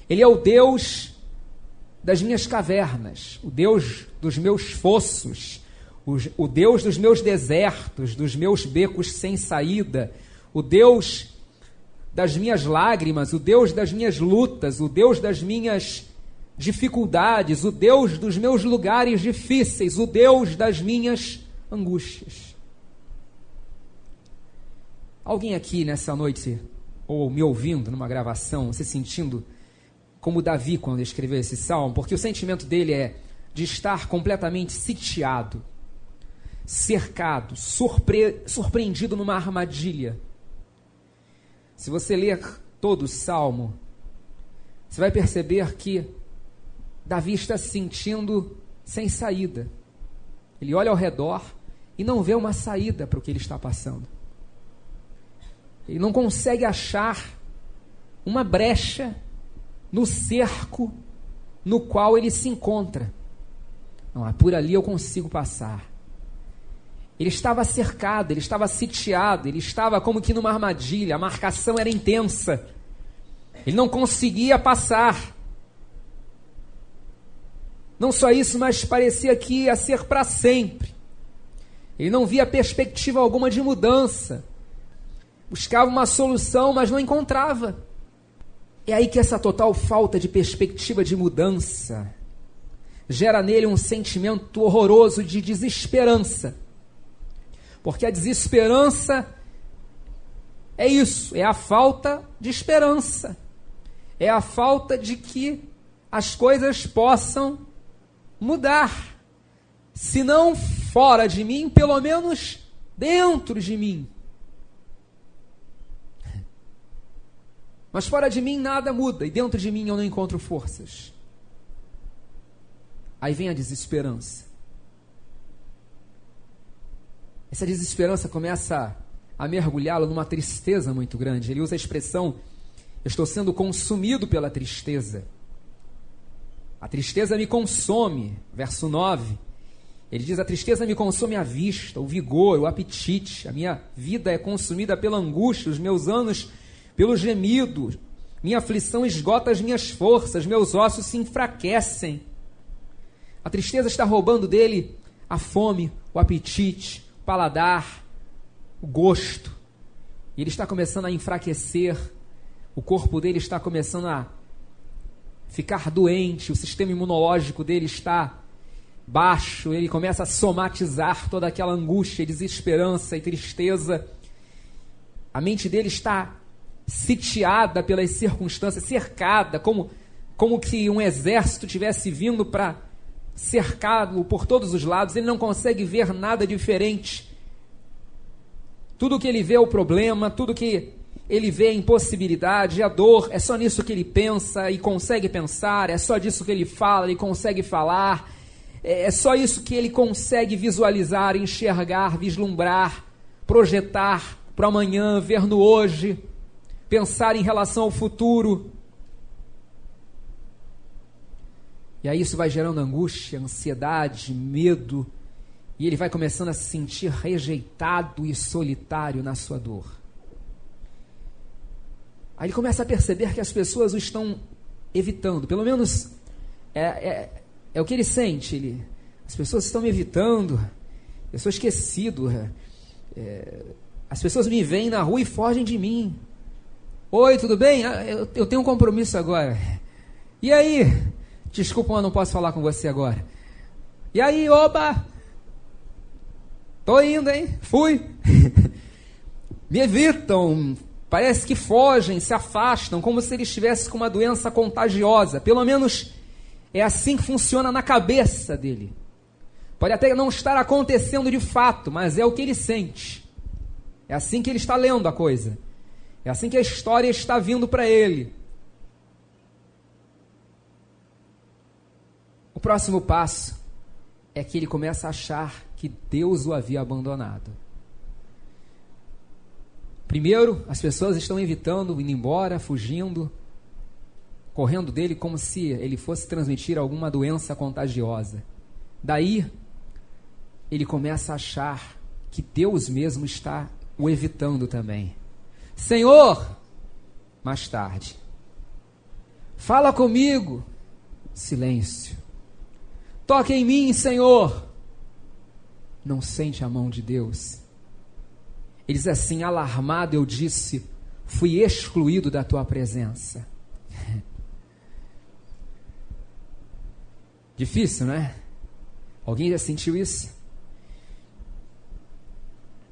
Ele é o Deus das minhas cavernas, o Deus dos meus fossos, o Deus dos meus desertos, dos meus becos sem saída, o Deus das minhas lágrimas, o Deus das minhas lutas, o Deus das minhas dificuldades, o Deus dos meus lugares difíceis, o Deus das minhas angústias. Alguém aqui nessa noite, ou me ouvindo numa gravação, se sentindo como Davi quando escreveu esse salmo, porque o sentimento dele é de estar completamente sitiado, cercado, surpreendido numa armadilha. Se você ler todo o salmo, você vai perceber que Davi está se sentindo sem saída. Ele olha ao redor e não vê uma saída para o que ele está passando. Ele não consegue achar uma brecha no cerco no qual ele se encontra. Não, por ali eu consigo passar. Ele estava cercado, ele estava sitiado, ele estava como que numa armadilha, a marcação era intensa. Ele não conseguia passar. Não só isso, mas parecia que ia ser para sempre. Ele não via perspectiva alguma de mudança. Buscava uma solução, mas não encontrava. É aí que essa total falta de perspectiva de mudança gera nele um sentimento horroroso de desesperança. Porque a desesperança é isso, é a falta de esperança. É a falta de que as coisas possam mudar. Se não fora de mim, pelo menos dentro de mim. Mas fora de mim nada muda, e dentro de mim eu não encontro forças. Aí vem a desesperança. Essa desesperança começa a mergulhá-lo numa tristeza muito grande. Ele usa a expressão, eu estou sendo consumido pela tristeza. A tristeza me consome, verso 9. Ele diz, a tristeza me consome a vista, o vigor, o apetite. A minha vida é consumida pela angústia, os meus anos pelo gemido. Minha aflição esgota as minhas forças, meus ossos se enfraquecem. A tristeza está roubando dele a fome, o apetite, o paladar, o gosto. E ele está começando a enfraquecer, o corpo dele está começando a ficar doente, o sistema imunológico dele está baixo, ele começa a somatizar toda aquela angústia, desesperança e tristeza. A mente dele está sitiada pelas circunstâncias, cercada, como que um exército tivesse vindo para cercá-lo por todos os lados. Ele não consegue ver nada diferente. Tudo que ele vê é o problema, tudo que ele vê é a impossibilidade, a dor, é só nisso que ele pensa e consegue pensar, é só disso que ele fala e consegue falar, é só isso que ele consegue visualizar, enxergar, vislumbrar, projetar para amanhã, ver no hoje, pensar em relação ao futuro. E aí isso vai gerando angústia, ansiedade, medo, e ele vai começando a se sentir rejeitado e solitário na sua dor. Aí ele começa a perceber que as pessoas o estão evitando, pelo menos é o que ele sente. As pessoas estão me evitando, eu sou esquecido, as pessoas me veem na rua e fogem de mim. Oi, tudo bem? Eu tenho um compromisso agora. E aí? Desculpa, eu não posso falar com você agora. E aí, oba? Tô indo, hein? Fui. Me evitam, parece que fogem, se afastam, como se ele estivesse com uma doença contagiosa. Pelo menos é assim que funciona na cabeça dele. Pode até não estar acontecendo de fato, mas é o que ele sente. É assim que ele está lendo a coisa. É assim que a história está vindo para ele. O próximo passo é que ele começa a achar que Deus o havia abandonado. Primeiro, as pessoas estão evitando, indo embora, fugindo, correndo dele como se ele fosse transmitir alguma doença contagiosa. Daí, ele começa a achar que Deus mesmo está o evitando também. Senhor, mais tarde. Fala comigo. Silêncio. Toca em mim, Senhor. Não sente a mão de Deus. Ele diz assim: alarmado eu disse, fui excluído da tua presença. Difícil, não é? Alguém já sentiu isso?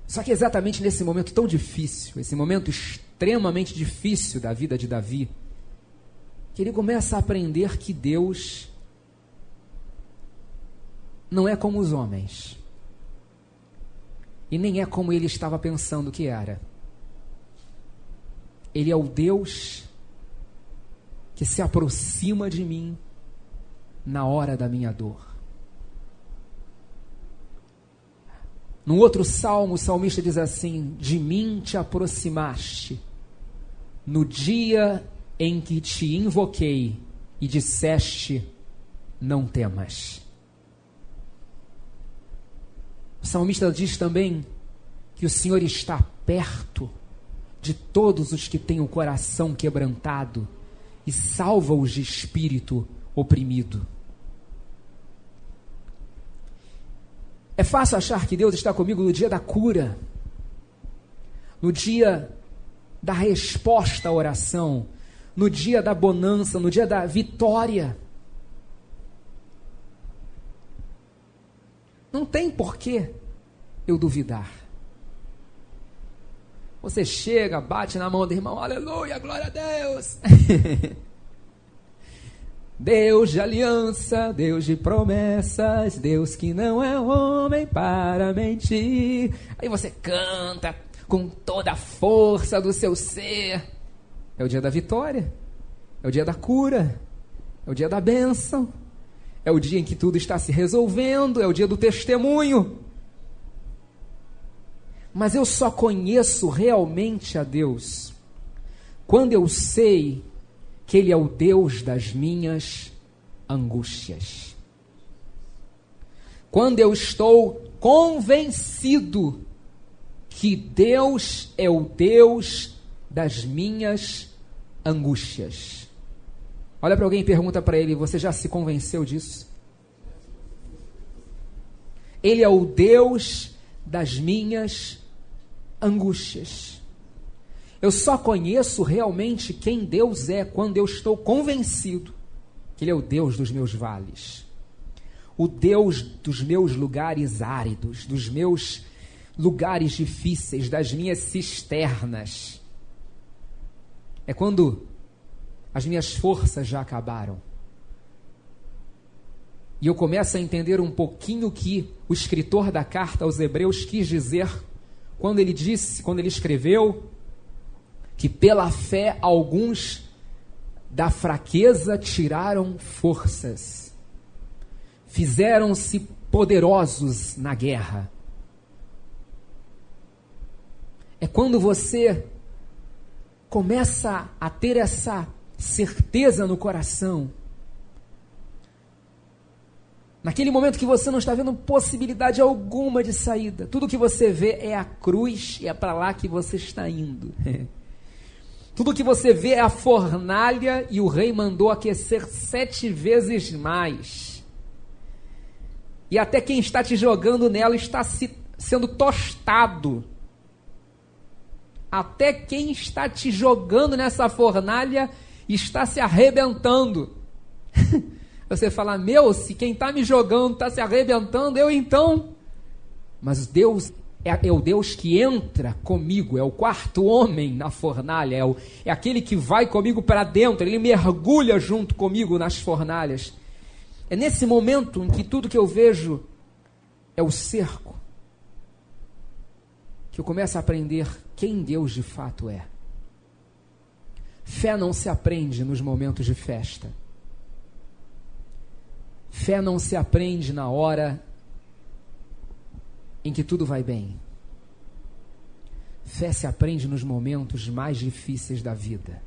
Só que exatamente nesse momento tão difícil, esse momento extremamente difícil da vida de Davi, que ele começa a aprender que Deus não é como os homens. E nem é como ele estava pensando que era. Ele é o Deus que se aproxima de mim na hora da minha dor. Num outro salmo, o salmista diz assim: de mim te aproximaste no dia em que te invoquei e disseste, não temas. O salmista diz também que o Senhor está perto de todos os que têm o coração quebrantado e salva-os de espírito oprimido. É fácil achar que Deus está comigo no dia da cura, no dia da resposta à oração, no dia da bonança, no dia da vitória. Não tem porquê eu duvidar. Você chega, bate na mão do irmão, aleluia, glória a Deus. Deus de aliança, Deus de promessas, Deus que não é homem para mentir. Aí você canta com toda a força do seu ser. É o dia da vitória, é o dia da cura, é o dia da bênção, é o dia em que tudo está se resolvendo, é o dia do testemunho. Mas eu só conheço realmente a Deus quando eu sei que Ele é o Deus das minhas angústias. Quando eu estou convencido que Deus é o Deus das minhas angústias. Olha para alguém e pergunta para ele: você já se convenceu disso? Ele é o Deus das minhas angústias. Eu só conheço realmente quem Deus é quando eu estou convencido que Ele é o Deus dos meus vales, o Deus dos meus lugares áridos, dos meus lugares difíceis, das minhas cisternas. É quando as minhas forças já acabaram e eu começo a entender um pouquinho o que o escritor da carta aos Hebreus quis dizer quando ele escreveu que pela fé alguns da fraqueza tiraram forças, fizeram-se poderosos na guerra. É quando você começa a ter essa certeza no coração, naquele momento que você não está vendo possibilidade alguma de saída, tudo que você vê é a cruz e é para lá que você está indo. Tudo que você vê é a fornalha e o rei mandou aquecer 7 vezes mais. E até quem está te jogando nela está sendo tostado. Até quem está te jogando nessa fornalha está se arrebentando. Você fala: meu, se quem está me jogando está se arrebentando, eu então... Mas Deus é o Deus que entra comigo, é o quarto homem na fornalha, é aquele que vai comigo para dentro, ele mergulha junto comigo nas fornalhas. É nesse momento em que tudo que eu vejo é o cerco, que eu começo a aprender quem Deus de fato é. Fé não se aprende nos momentos de festa. Fé não se aprende na hora em que tudo vai bem. Fé se aprende nos momentos mais difíceis da vida.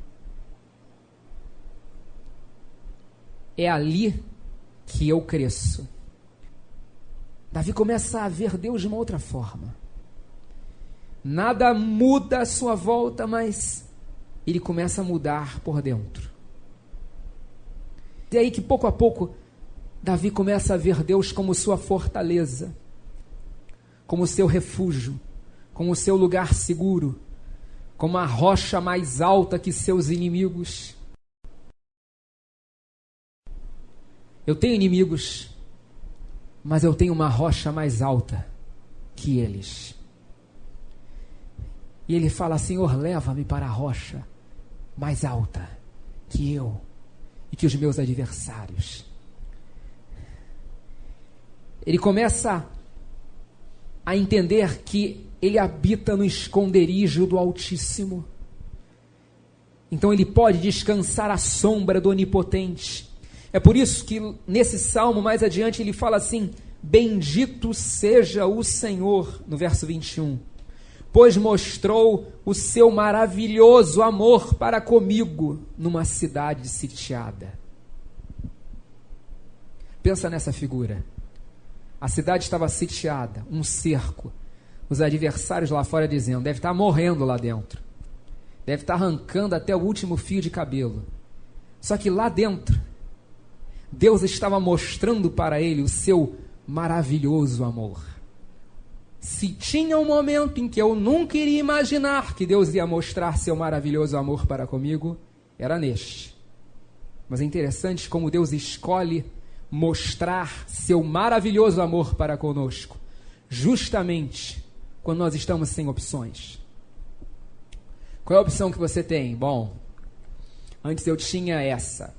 É ali que eu cresço. Davi começa a ver Deus de uma outra forma. Nada muda à sua volta, mas ele começa a mudar por dentro. E é aí que pouco a pouco Davi começa a ver Deus como sua fortaleza, como seu refúgio, como seu lugar seguro, como a rocha mais alta que seus inimigos. Eu tenho inimigos, mas eu tenho uma rocha mais alta que eles. E ele fala: Senhor, leva-me para a rocha mais alta que eu e que os meus adversários. Ele começa a entender que ele habita no esconderijo do Altíssimo. Então ele pode descansar à sombra do Onipotente. É por isso que nesse salmo mais adiante ele fala assim: bendito seja o Senhor, no verso 21, pois mostrou o seu maravilhoso amor para comigo numa cidade sitiada. Pensa nessa figura. A cidade estava sitiada, um cerco. Os adversários lá fora dizendo: deve estar morrendo lá dentro. Deve estar arrancando até o último fio de cabelo. Só que lá dentro, Deus estava mostrando para ele o seu maravilhoso amor. Se tinha um momento em que eu nunca iria imaginar que Deus ia mostrar seu maravilhoso amor para comigo, era neste. Mas é interessante como Deus escolhe mostrar seu maravilhoso amor para conosco, justamente quando nós estamos sem opções. Qual é a opção que você tem? Bom, antes eu tinha essa,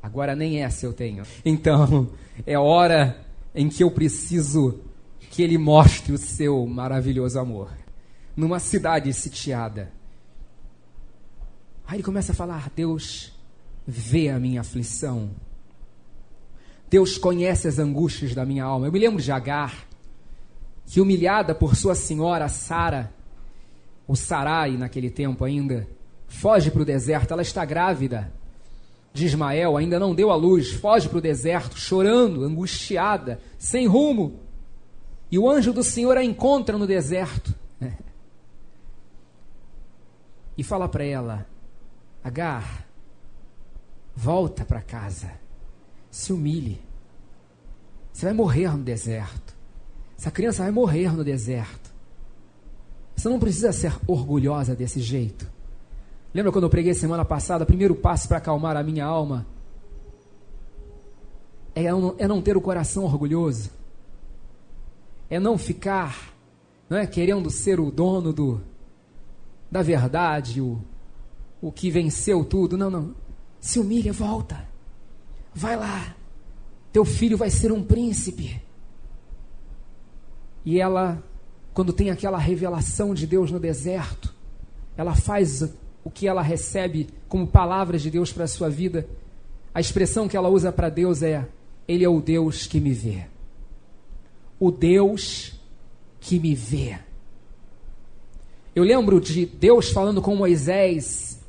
agora nem essa eu tenho. Então, é hora em que eu preciso que Ele mostre o seu maravilhoso amor. Numa cidade sitiada. Aí ele começa a falar: Deus vê a minha aflição. Deus conhece as angústias da minha alma. Eu me lembro de Agar, que humilhada por sua senhora Sara, o Sarai naquele tempo ainda, foge para o deserto. Ela está grávida de Ismael, ainda não deu à luz, foge para o deserto, chorando, angustiada, sem rumo. E o anjo do Senhor a encontra no deserto e fala para ela: Agar, volta para casa, se humilhe, você vai morrer no deserto, essa criança vai morrer no deserto, você não precisa ser orgulhosa desse jeito. Lembra quando eu preguei semana passada? O primeiro passo para acalmar a minha alma é não ter o coração orgulhoso, é não ficar, não é, querendo ser o dono da verdade, o que venceu tudo. Não, se humilha, volta, vai lá, teu filho vai ser um príncipe. E ela, quando tem aquela revelação de Deus no deserto, ela faz o que ela recebe como palavras de Deus para a sua vida. A expressão que ela usa para Deus é: Ele é o Deus que me vê. O Deus que me vê. Eu lembro de Deus falando com Moisés,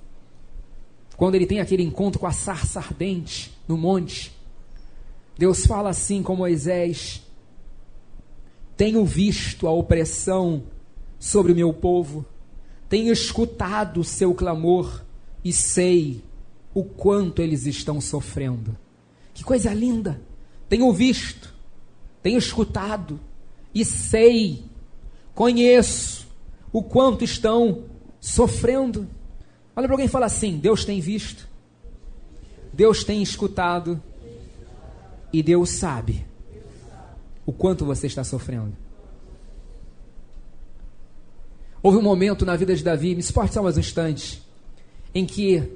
quando ele tem aquele encontro com a sarça ardente no monte. Deus fala assim com Moisés: tenho visto a opressão sobre o meu povo, tenho escutado o seu clamor e sei o quanto eles estão sofrendo. Que coisa linda! Tenho visto, tenho escutado e sei, conheço o quanto estão sofrendo. Olha para alguém e fala assim: Deus tem visto, Deus tem escutado e Deus sabe o quanto você está sofrendo. Houve um momento na vida de Davi, me suporte só mais um instante, em que,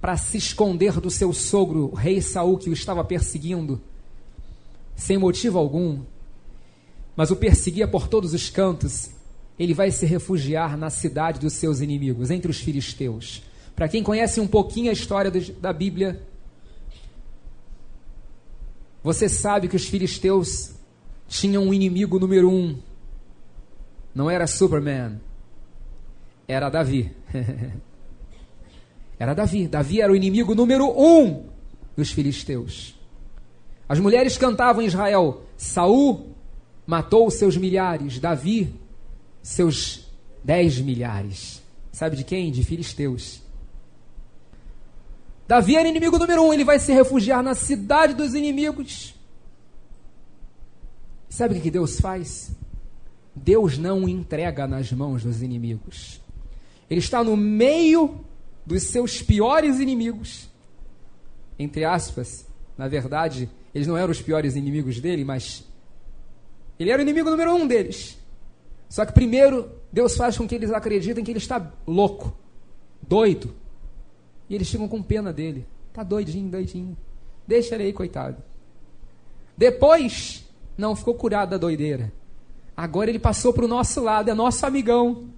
para se esconder do seu sogro, o rei Saul, que o estava perseguindo, sem motivo algum, mas o perseguia por todos os cantos, ele vai se refugiar na cidade dos seus inimigos, entre os filisteus. Para quem conhece um pouquinho a história da Bíblia, você sabe que os filisteus tinham um inimigo número 1. Não era Superman, era Davi. Era Davi. Davi era o inimigo número 1 dos filisteus. As mulheres cantavam em Israel: Saul matou seus milhares, Davi seus 10 milhares. Sabe de quem? De filisteus. Davi era inimigo número 1, ele vai se refugiar na cidade dos inimigos. Sabe o que Deus faz? Deus não o entrega nas mãos dos inimigos. Ele está no meio dos seus piores inimigos. Entre aspas, na verdade, eles não eram os piores inimigos dele, mas ele era o inimigo número 1 deles. Só que primeiro, Deus faz com que eles acreditem que ele está louco, doido. E eles ficam com pena dele. Está doidinho. Deixa ele aí, coitado. Depois, não ficou curado da doideira. Agora ele passou para o nosso lado, é nosso amigão.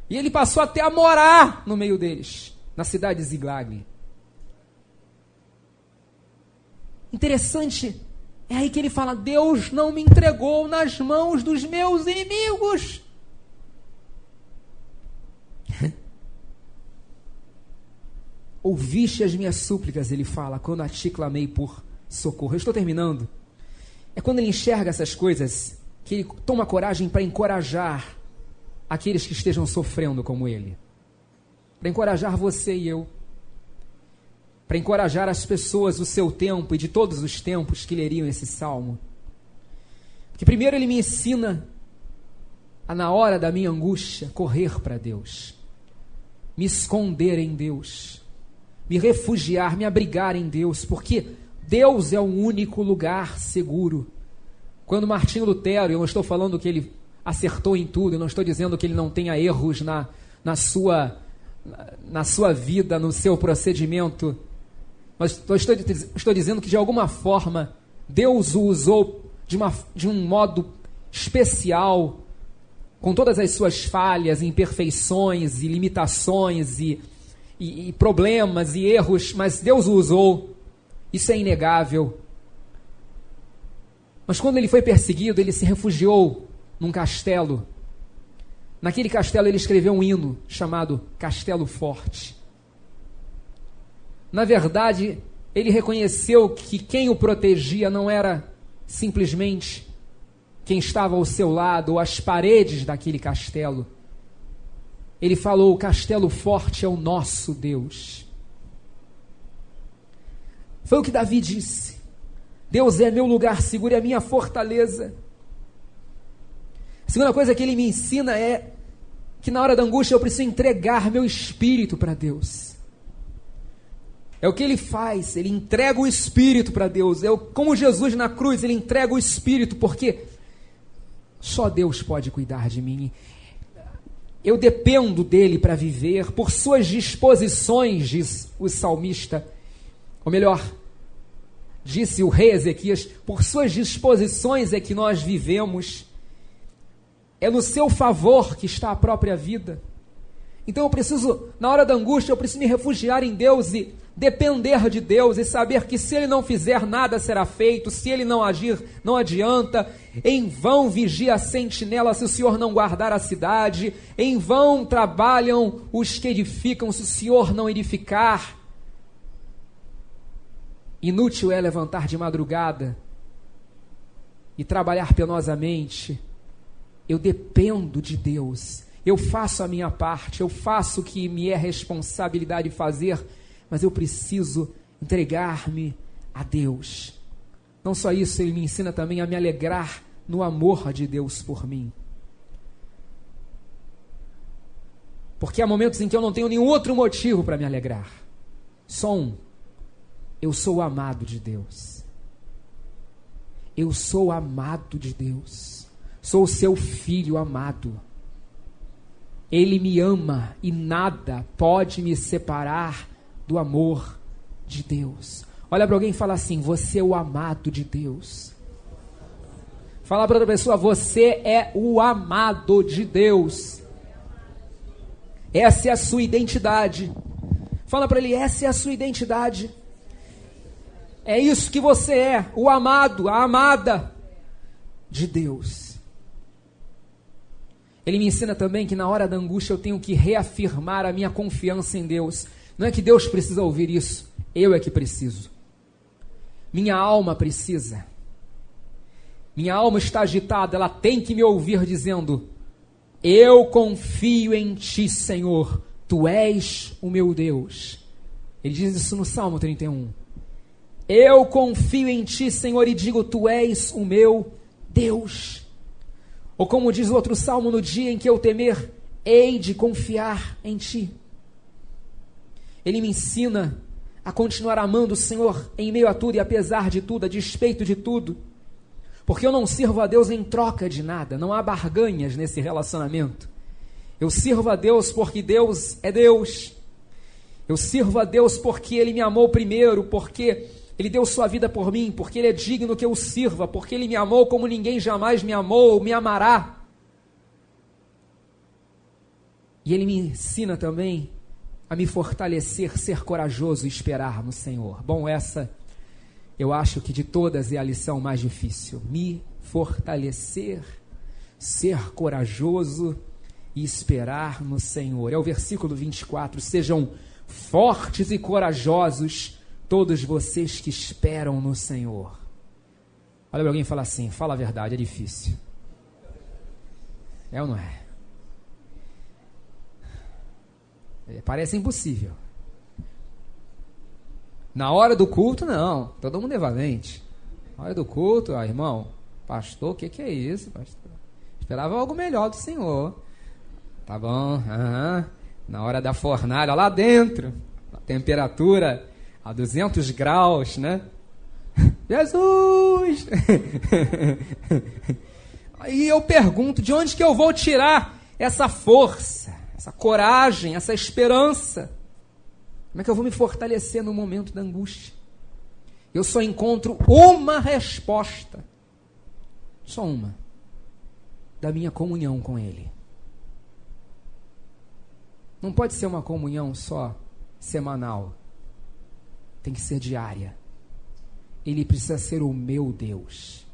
E ele passou até a morar no meio deles, na cidade de Ziglag. Interessante, é aí que ele fala: Deus não me entregou nas mãos dos meus inimigos. Ouviste as minhas súplicas, ele fala, quando a ti clamei por socorro. Eu estou terminando. É quando ele enxerga essas coisas que ele toma coragem para encorajar aqueles que estejam sofrendo como ele. Para encorajar você e eu. Para encorajar as pessoas do seu tempo e de todos os tempos que leriam esse salmo. Porque primeiro ele me ensina a, na hora da minha angústia, correr para Deus. Me esconder em Deus. Me refugiar, me abrigar em Deus. Porque Deus é o único lugar seguro. Quando Martinho Lutero, eu não estou falando que ele acertou em tudo, eu não estou dizendo que ele não tenha erros na sua vida, no seu procedimento, mas estou dizendo que de alguma forma Deus o usou de um modo especial, com todas as suas falhas, imperfeições e limitações e problemas e erros, mas Deus o usou, isso é inegável. Mas quando ele foi perseguido, ele se refugiou num castelo. Naquele castelo ele escreveu um hino chamado Castelo Forte. Na verdade, ele reconheceu que quem o protegia não era simplesmente quem estava ao seu lado ou as paredes daquele castelo. Ele falou: o Castelo Forte é o nosso Deus. Foi o que Davi disse: Deus é meu lugar seguro, é a minha fortaleza. A segunda coisa que ele me ensina é que na hora da angústia eu preciso entregar meu espírito para Deus. É o que ele faz, ele entrega o espírito para Deus. Como Jesus na cruz, ele entrega o espírito, porque só Deus pode cuidar de mim. Eu dependo dele para viver, por suas disposições, diz o salmista, ou melhor, disse o rei Ezequias, por suas disposições é que nós vivemos. É no seu favor que está a própria vida. Então eu preciso, na hora da angústia, eu preciso me refugiar em Deus e depender de Deus e saber que se Ele não fizer, nada será feito, se Ele não agir, não adianta. Em vão vigia a sentinela se o Senhor não guardar a cidade, em vão trabalham os que edificam se o Senhor não edificar. Inútil é levantar de madrugada e trabalhar penosamente. Eu dependo de Deus, eu faço a minha parte, eu faço o que me é responsabilidade fazer, mas eu preciso entregar-me a Deus. Não só isso, ele me ensina também a me alegrar no amor de Deus por mim. Porque há momentos em que eu não tenho nenhum outro motivo para me alegrar. Só um: eu sou o amado de Deus. Eu sou amado de Deus. Sou o seu filho amado. Ele me ama e nada pode me separar do amor de Deus. Olha para alguém e fala assim: você é o amado de Deus. Fala para outra pessoa: você é o amado de Deus. Essa é a sua identidade. Fala para ele: essa é a sua identidade. É isso que você é, o amado, a amada de Deus. Ele me ensina também que na hora da angústia eu tenho que reafirmar a minha confiança em Deus. Não é que Deus precisa ouvir isso, eu é que preciso. Minha alma precisa. Minha alma está agitada, ela tem que me ouvir dizendo: eu confio em Ti, Senhor, Tu és o meu Deus. Ele diz isso no Salmo 31. Eu confio em ti, Senhor, e digo, tu és o meu Deus. Ou como diz o outro salmo, no dia em que eu temer, hei de confiar em ti. Ele me ensina a continuar amando o Senhor em meio a tudo e apesar de tudo, a despeito de tudo. Porque eu não sirvo a Deus em troca de nada, não há barganhas nesse relacionamento. Eu sirvo a Deus porque Deus é Deus. Eu sirvo a Deus porque Ele me amou primeiro, porque Ele deu sua vida por mim, porque Ele é digno que eu sirva, porque Ele me amou como ninguém jamais me amou ou me amará. E Ele me ensina também a me fortalecer, ser corajoso e esperar no Senhor. Bom, essa eu acho que de todas é a lição mais difícil. Me fortalecer, ser corajoso e esperar no Senhor. É o versículo 24. Sejam fortes e corajosos todos vocês que esperam no Senhor. Olha para alguém e fala assim, fala a verdade, é difícil. É ou não é? Parece impossível. Na hora do culto, não. Todo mundo é valente. Na hora do culto, irmão, pastor, o que é isso, pastor? Esperava algo melhor do Senhor. Tá bom, Na hora da fornalha, lá dentro, a temperatura a 200 graus, né? Jesus! Aí eu pergunto, de onde que eu vou tirar essa força, essa coragem, essa esperança? Como é que eu vou me fortalecer no momento da angústia? Eu só encontro uma resposta, só uma, da minha comunhão com Ele. Não pode ser uma comunhão só semanal, tem que ser diária. Ele precisa ser o meu Deus,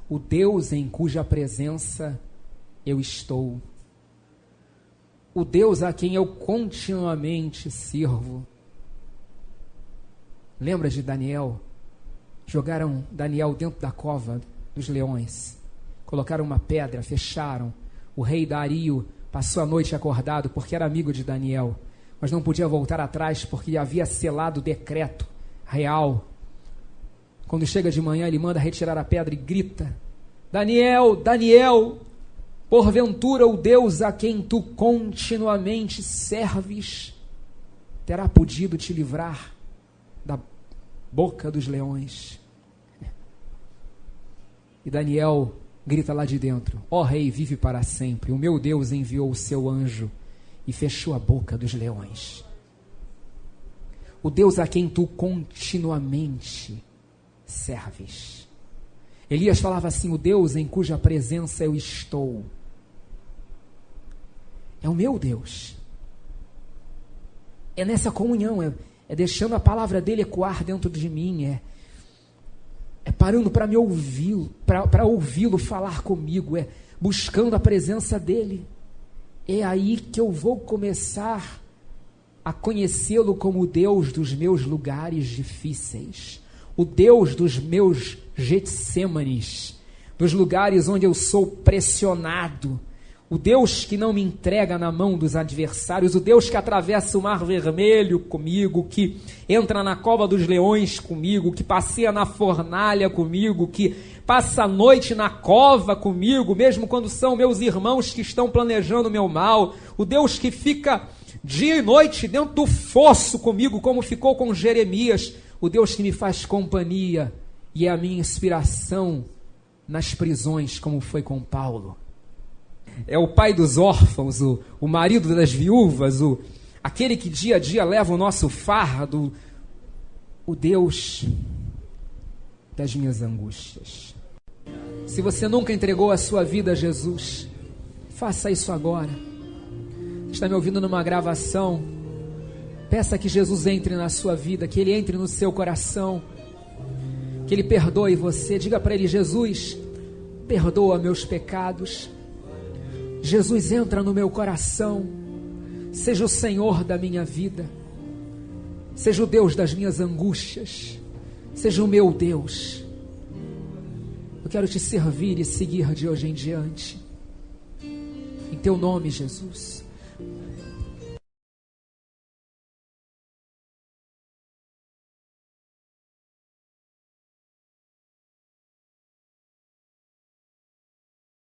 o Deus em cuja presença eu estou, o Deus a quem eu continuamente sirvo. Lembra de Daniel? Jogaram Daniel dentro da cova dos leões, colocaram uma pedra, fecharam. O rei Dario passou a noite acordado porque era amigo de Daniel, mas não podia voltar atrás porque havia selado o decreto real. Quando chega de manhã, ele manda retirar a pedra e grita: Daniel, Daniel, porventura o Deus a quem tu continuamente serves terá podido te livrar da boca dos leões? E Daniel grita lá de dentro: ó rei, vive para sempre, o meu Deus enviou o seu anjo e fechou a boca dos leões. O Deus a quem tu continuamente serves. Elias falava assim: o Deus em cuja presença eu estou é o meu Deus. É nessa comunhão, é deixando a palavra dele ecoar dentro de mim, é parando para me ouvi-lo, para ouvi-lo falar comigo, é buscando a presença dele. É aí que eu vou começar a conhecê-lo como o Deus dos meus lugares difíceis, o Deus dos meus Getsêmanes, dos lugares onde eu sou pressionado, o Deus que não me entrega na mão dos adversários, o Deus que atravessa o mar vermelho comigo, que entra na cova dos leões comigo, que passeia na fornalha comigo, que passa a noite na cova comigo, mesmo quando são meus irmãos que estão planejando o meu mal, o Deus que fica dia e noite dentro do fosso comigo, como ficou com Jeremias, o Deus que me faz companhia e é a minha inspiração nas prisões, como foi com Paulo. É o pai dos órfãos, o marido das viúvas, aquele que dia a dia leva o nosso fardo, o Deus das minhas angústias. Se você nunca entregou a sua vida a Jesus, faça isso agora. Está me ouvindo numa gravação? Peça que Jesus entre na sua vida, que Ele entre no seu coração, que Ele perdoe você. Diga para Ele: Jesus, perdoa meus pecados. Jesus, entra no meu coração, seja o Senhor da minha vida, seja o Deus das minhas angústias, seja o meu Deus. Eu quero te servir e seguir de hoje em diante, em teu nome, Jesus.